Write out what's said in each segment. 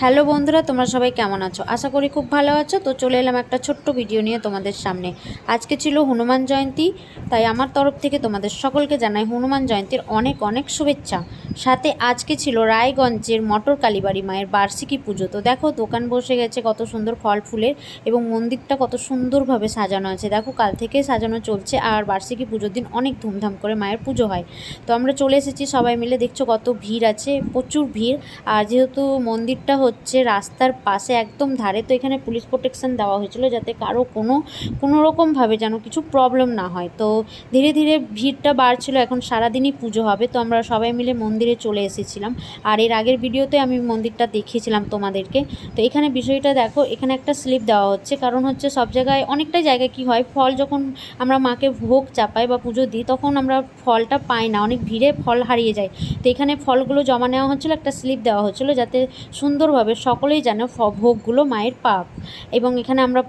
Hello বন্ধুরা, তোমরা সবাই কেমন আছো? আশা করি খুব ভালো আছো। তো চলে এলাম একটা ছোট্ট ভিডিও নিয়ে তোমাদের সামনে। আজকে ছিল হনুমান জয়ন্তী, তাই আমার তরফ থেকে তোমাদের সকলকে জানাই হনুমান জয়ন্তীর অনেক অনেক শুভেচ্ছা। সাথে আজকে ছিল রায়গঞ্জের মটর কালীবাড়ি মায়ের বার্ষিকী পুজো। তো দেখো দোকান বসে গেছে কত সুন্দর ফল ফুলের, এবং মন্দিরটা কত সুন্দরভাবে সাজানো আছে। দেখো কাল থেকে সাজানো চলছে, আর বার্ষিকী পুজোর দিন অনেক ধুমধাম করে মায়ের পুজো হয়। তো আমরা চলে এসেছি সবাই মিলে, দেখছো কত ভিড় আছে, প্রচুর ভিড়। আর যেহেতু মন্দিরটা হচ্ছে রাস্তার পাশে একদম ধারে, তো এখানে পুলিশ প্রোটেকশন দেওয়া হয়েছিল যাতে কারো কোনো রকমভাবে যেন কিছু প্রবলেম না হয়। তো ধীরে ধীরে ভিড়টা বাড়ছিল। এখন সারাদিনই পুজো হবে, তো আমরা সবাই মিলে মন্দিরে চলে এসেছিলাম। আর এর আগের ভিডিওতে আমি মন্দিরটা দেখিয়েছিলাম তোমাদেরকে। তো এখানে বিষয়টা দেখো, এখানে একটা স্লিপ দেওয়া হচ্ছে, কারণ হচ্ছে সব জায়গায় অনেকটা জায়গায় কি হয়, ফল যখন আমরা মাকে ভোগ চাপাই বা পুজো দিই তখন আমরা ফলটা পাই না, অনেক ভিড়ে ফল হারিয়ে যায়। তো এখানে ফলগুলো জমা নেওয়া হচ্ছিলো, একটা স্লিপ দেওয়া হচ্ছিলো যাতে সুন্দরভাবে সকলেই যেন ভোগগুলো মায়ের পাক। এবং এখানে আমরা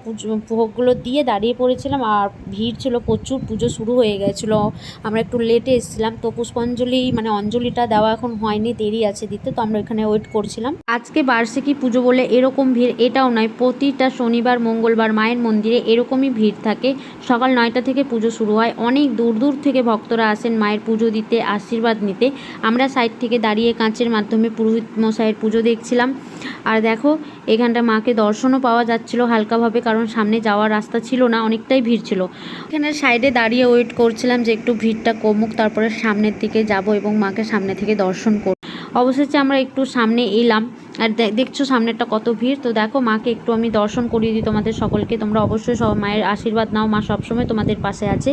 ভোগগুলো দিয়ে দাঁড়িয়ে পড়েছিলাম, আর ভিড় ছিল প্রচুর, পুজো শুরু হয়ে গেছিলো। আমরা একটু লেটে এসেছিলাম, তো পুষ্পাঞ্জলি মানে অঞ্জলিটা দেওয়া এখন হয়নি, দেরি আছে দিতে, তো আমরা এখানে ওয়েট করছিলাম। আজকে বার্ষিকী পুজো বলে এরকম ভিড় এটাও নয়, প্রতিটা শনিবার মঙ্গলবার মায়ের মন্দিরে এরকমই ভিড় থাকে। সকাল 9টা থেকে পুজো শুরু হয়, অনেক দূর দূর থেকে ভক্তরা আসেন মায়ের পুজো দিতে, আশীর্বাদ নিতে। আমরা সাইড থেকে দাঁড়িয়ে কাঁচের মাধ্যমে পুরোহিত মশাইয়ের পুজো দেখছিলাম। আর দেখো এখানটা মাকে দর্শনও পাওয়া যাচ্ছিলো হালকাভাবে, কারণ সামনে যাওয়ার রাস্তা ছিল না, অনেকটাই ভিড় ছিল। এখানে সাইডে দাঁড়িয়ে ওয়েট করছিলাম যে একটু ভিড়টা কমুক, তারপরে সামনের দিকে যাব এবং মাকে সামনে থেকে দর্শন করব। অবশেষে আমরা একটু সামনে এলাম, আর দেখছো সামনেরটা কত ভিড়। তো দেখো মাকে একটু আমি দর্শন করিয়ে দিই তোমাদের সকলকে। তোমরা অবশ্যই সব মায়ের আশীর্বাদ নাও, মা সবসময় তোমাদের পাশে আছে।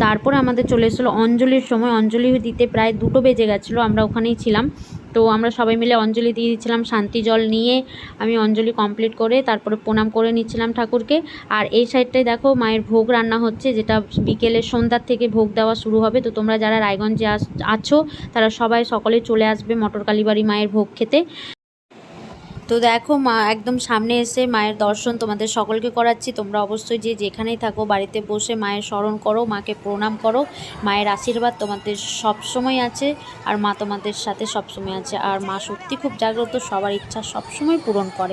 তারপরে আমাদের চলে এসেছিলো অঞ্জলির সময়। অঞ্জলি দিতে প্রায় 2টো বেজে গেছিলো, আমরা ওখানেই ছিলাম। তো আমরা সবাই মিলে অঞ্জলি দিয়ে দিচ্ছিলাম, শান্তি জল নিয়ে আমি অঞ্জলি কমপ্লিট করে তারপরে প্রণাম করে নিচ্ছিলাম ঠাকুরকে। আর এই সাইডটায় দেখো মায়ের ভোগ রান্না হচ্ছে, যেটা বিকেলে সন্ধ্যার থেকে ভোগ দেওয়া শুরু হবে। তো তোমরা যারা রায়গঞ্জে আছো তারা সকলে চলে আসবে মটর কালীবাড়ি মায়ের ভোগ খেতে। তো দেখো মা একদম সামনে এসে মায়ের দর্শন তোমাদের সকলকে করাচ্ছি। তোমরা অবশ্যই যে যেখানেই থাকো বাড়িতে বসে মায়ের স্মরণ করো, মাকে প্রণাম করো। মায়ের আশীর্বাদ তোমাদের সবসময় আছে, আর মা তোমাদের সাথে সবসময় আছে। আর মা সত্যি খুব জাগ্রত, সবার ইচ্ছা সবসময় পূরণ করে।